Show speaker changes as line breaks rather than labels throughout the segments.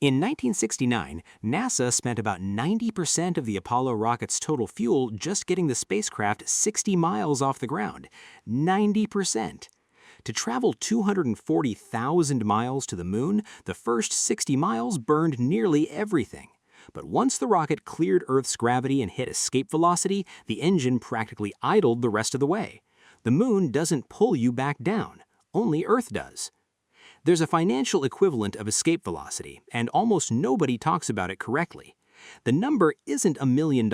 In 1969, NASA spent about 90% of the Apollo rocket's total fuel just getting the spacecraft 60 miles off the ground. 90%. To travel 240,000 miles to the moon, the first 60 miles burned nearly everything. But once the rocket cleared Earth's gravity and hit escape velocity, the engine practically idled the rest of the way. The moon doesn't pull you back down. Only Earth does. There's a financial equivalent of escape velocity, and almost nobody talks about it correctly. The number isn't $1 million.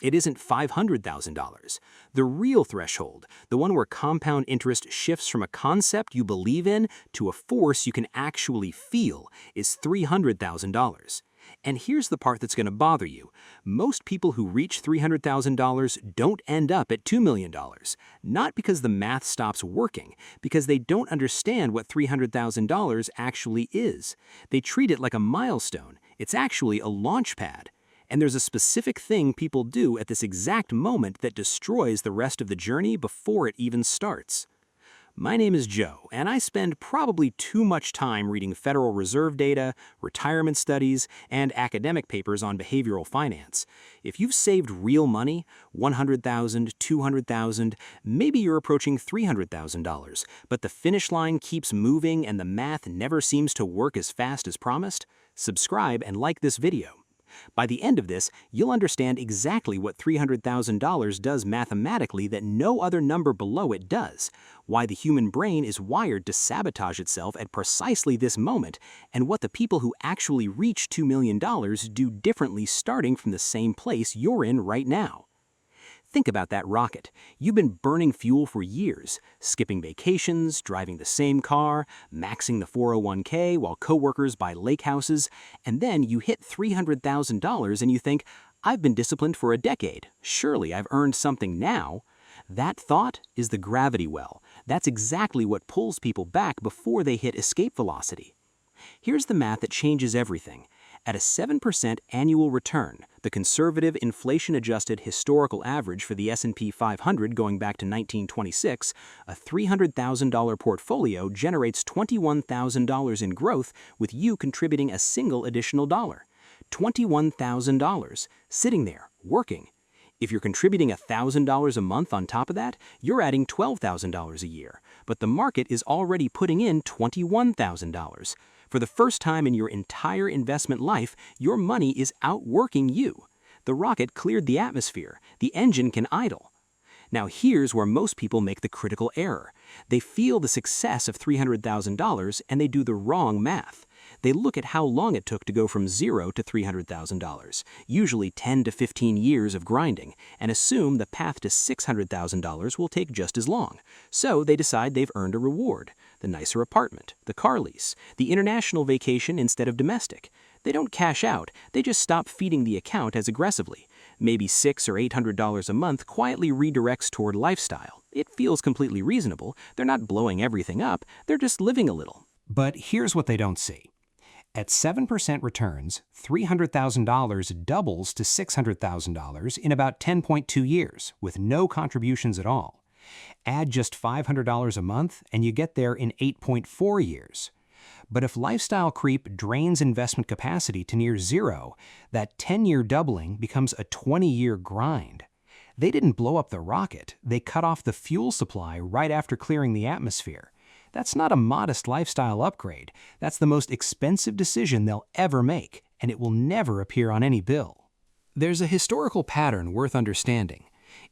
It isn't $500,000. The real threshold, the one where compound interest shifts from a concept you believe in to a force you can actually feel, is $300,000. And here's the part that's going to bother you. Most people who reach $300,000 don't end up at $2 million. Not because the math stops working, because they don't understand what $300,000 actually is. They treat it like a milestone. It's actually a launch pad. And there's a specific thing people do at this exact moment that destroys the rest of the journey before it even starts. My name is Joe, and I spend probably too much time reading Federal Reserve data, retirement studies, and academic papers on behavioral finance. If you've saved real money, $100,000, $200,000, maybe you're approaching $300,000, but the finish line keeps moving and the math never seems to work as fast as promised, subscribe and like this video. By the end of this, you'll understand exactly what $300,000 does mathematically that no other number below it does, why the human brain is wired to sabotage itself at precisely this moment, and what the people who actually reach $2 million do differently starting from the same place you're in right now. Think about that rocket. You've been burning fuel for years, skipping vacations, driving the same car, maxing the 401k while coworkers buy lake houses, and then you hit $300,000 and you think, I've been disciplined for a decade. Surely I've earned something now. That thought is the gravity well. That's exactly what pulls people back before they hit escape velocity. Here's the math that changes everything. At a 7% annual return, the conservative inflation-adjusted historical average for the S&P 500 going back to 1926, a $300,000 portfolio generates $21,000 in growth with you contributing a single additional dollar. $21,000, sitting there, working. If you're contributing $1,000 a month on top of that, you're adding $12,000 a year, but the market is already putting in $21,000. For the first time in your entire investment life, your money is outworking you. The rocket cleared the atmosphere. The engine can idle. Now here's where most people make the critical error. They feel the success of $300,000 and they do the wrong math. They look at how long it took to go from $0 to $300,000, usually 10 to 15 years of grinding, and assume the path to $600,000 will take just as long. So they decide they've earned a reward: the nicer apartment, the car lease, the international vacation instead of domestic. They don't cash out, they just stop feeding the account as aggressively. Maybe $600 or $800 a month quietly redirects toward lifestyle. It feels completely reasonable. They're not blowing everything up, they're just living a little. But here's what they don't see. At 7% returns, $300,000 doubles to $600,000 in about 10.2 years, with no contributions at all. Add just $500 a month, and you get there in 8.4 years. But if lifestyle creep drains investment capacity to near zero, that 10-year doubling becomes a 20-year grind. They didn't blow up the rocket, they cut off the fuel supply right after clearing the atmosphere. That's not a modest lifestyle upgrade. That's the most expensive decision they'll ever make, and it will never appear on any bill. There's a historical pattern worth understanding.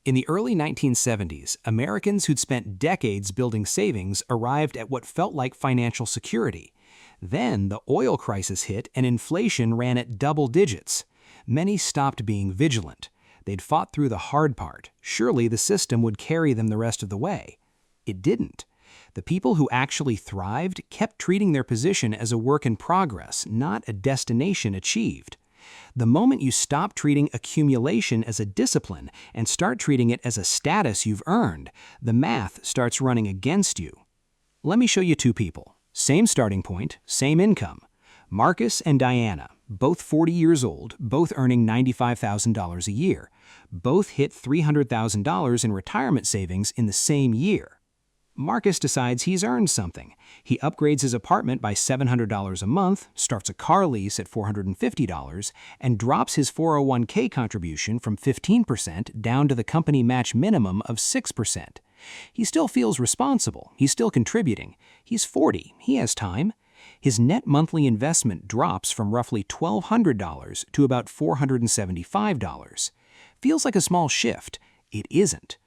In the early 1970s, Americans who'd spent decades building savings arrived at what felt like financial security. Then the oil crisis hit and inflation ran at double digits. Many stopped being vigilant. They'd fought through the hard part. Surely the system would carry them the rest of the way. It didn't. The people who actually thrived kept treating their position as a work in progress, not a destination achieved. The moment you stop treating accumulation as a discipline and start treating it as a status you've earned, the math starts running against you. Let me show you two people. Same starting point, same income. Marcus and Diana, both 40 years old, both earning $95,000 a year. Both hit $300,000 in retirement savings in the same year. Marcus decides he's earned something. He upgrades his apartment by $700 a month, starts a car lease at $450, and drops his 401k contribution from 15% down to the company match minimum of 6%. He still feels responsible. He's still contributing. He's 40. He has time. His net monthly investment drops from roughly $1,200 to about $475. Feels like a small shift. It isn't.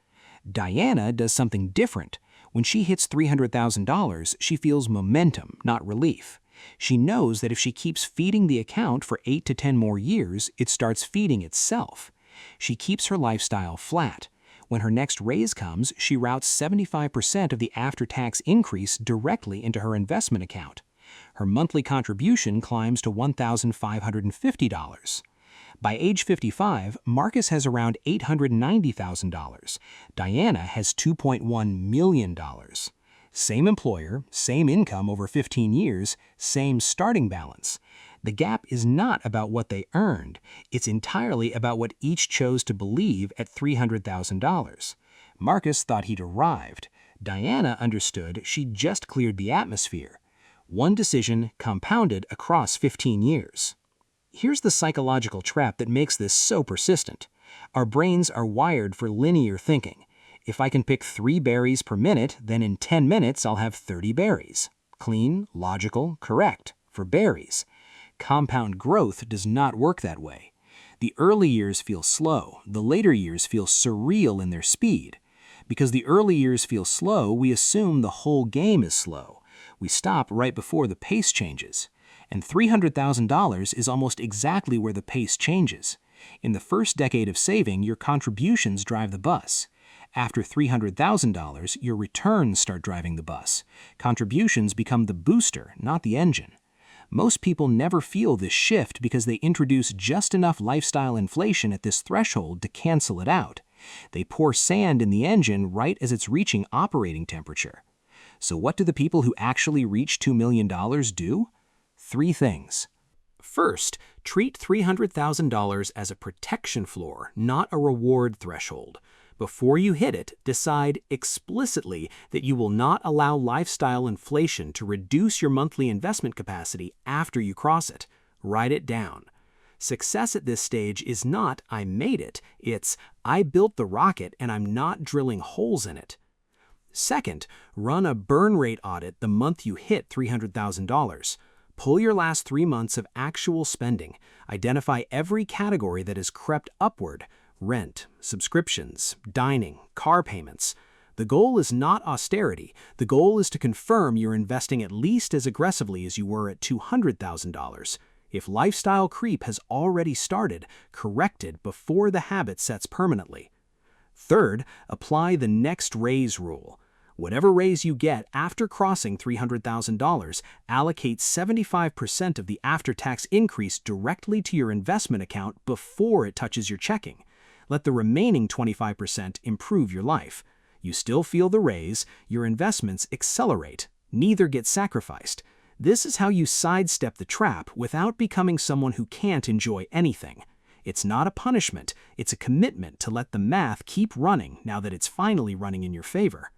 Diana does something different. When she hits $300,000, she feels momentum, not relief. She knows that if she keeps feeding the account for 8 to 10 more years, it starts feeding itself. She keeps her lifestyle flat. When her next raise comes, she routes 75% of the after-tax increase directly into her investment account. Her monthly contribution climbs to $1,550. By age 55, Marcus has around $890,000. Diana has $2.1 million. Same employer, same income over 15 years, same starting balance. The gap is not about what they earned. It's entirely about what each chose to believe at $300,000. Marcus thought he'd arrived. Diana understood she'd just cleared the atmosphere. One decision compounded across 15 years. Here's the psychological trap that makes this so persistent. Our brains are wired for linear thinking. If I can pick 3 berries per minute, then in 10 minutes I'll have 30 berries. Clean, logical, correct, for berries. Compound growth does not work that way. The early years feel slow. The later years feel surreal in their speed. Because the early years feel slow, we assume the whole game is slow. We stop right before the pace changes. And $300,000 is almost exactly where the pace changes. In the first decade of saving, your contributions drive the bus. After $300,000, your returns start driving the bus. Contributions become the booster, not the engine. Most people never feel this shift because they introduce just enough lifestyle inflation at this threshold to cancel it out. They pour sand in the engine right as it's reaching operating temperature. So what do the people who actually reach $2 million do? 3 things. First, treat $300,000 as a protection floor, not a reward threshold. Before you hit it, decide explicitly that you will not allow lifestyle inflation to reduce your monthly investment capacity after you cross it. Write it down. Success at this stage is not "I made it," it's "I built the rocket and I'm not drilling holes in it." Second, run a burn rate audit the month you hit $300,000. Pull your last 3 months of actual spending. Identify every category that has crept upward: rent, subscriptions, dining, car payments. The goal is not austerity. The goal is to confirm you're investing at least as aggressively as you were at $200,000. If lifestyle creep has already started, correct it before the habit sets permanently. Third, apply the next raise rule. Whatever raise you get after crossing $300,000, allocate 75% of the after-tax increase directly to your investment account before it touches your checking. Let the remaining 25% improve your life. You still feel the raise, your investments accelerate. Neither gets sacrificed. This is how you sidestep the trap without becoming someone who can't enjoy anything. It's not a punishment, it's a commitment to let the math keep running now that it's finally running in your favor.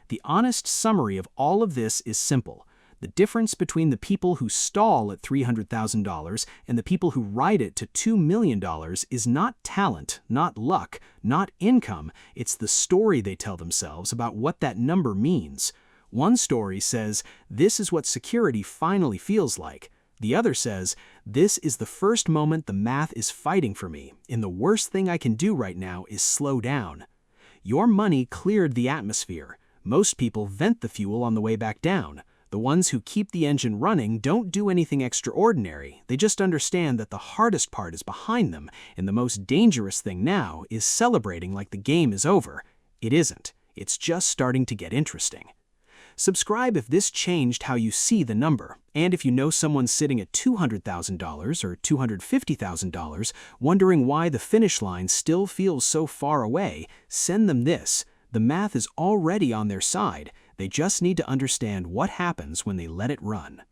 The honest summary of all of this is simple. The difference between the people who stall at $300,000 and the people who ride it to $2 million is not talent, not luck, not income. It's the story they tell themselves about what that number means. One story says, "This is what security finally feels like." The other says, "This is the first moment the math is fighting for me, and the worst thing I can do right now is slow down." Your money cleared the atmosphere. Most people vent the fuel on the way back down. The ones who keep the engine running don't do anything extraordinary. They just understand that the hardest part is behind them, and the most dangerous thing now is celebrating like the game is over. It isn't. It's just starting to get interesting. Subscribe if this changed how you see the number, and if you know someone sitting at $200,000 or $250,000, wondering why the finish line still feels so far away, send them this. The math is already on their side. They just need to understand what happens when they let it run.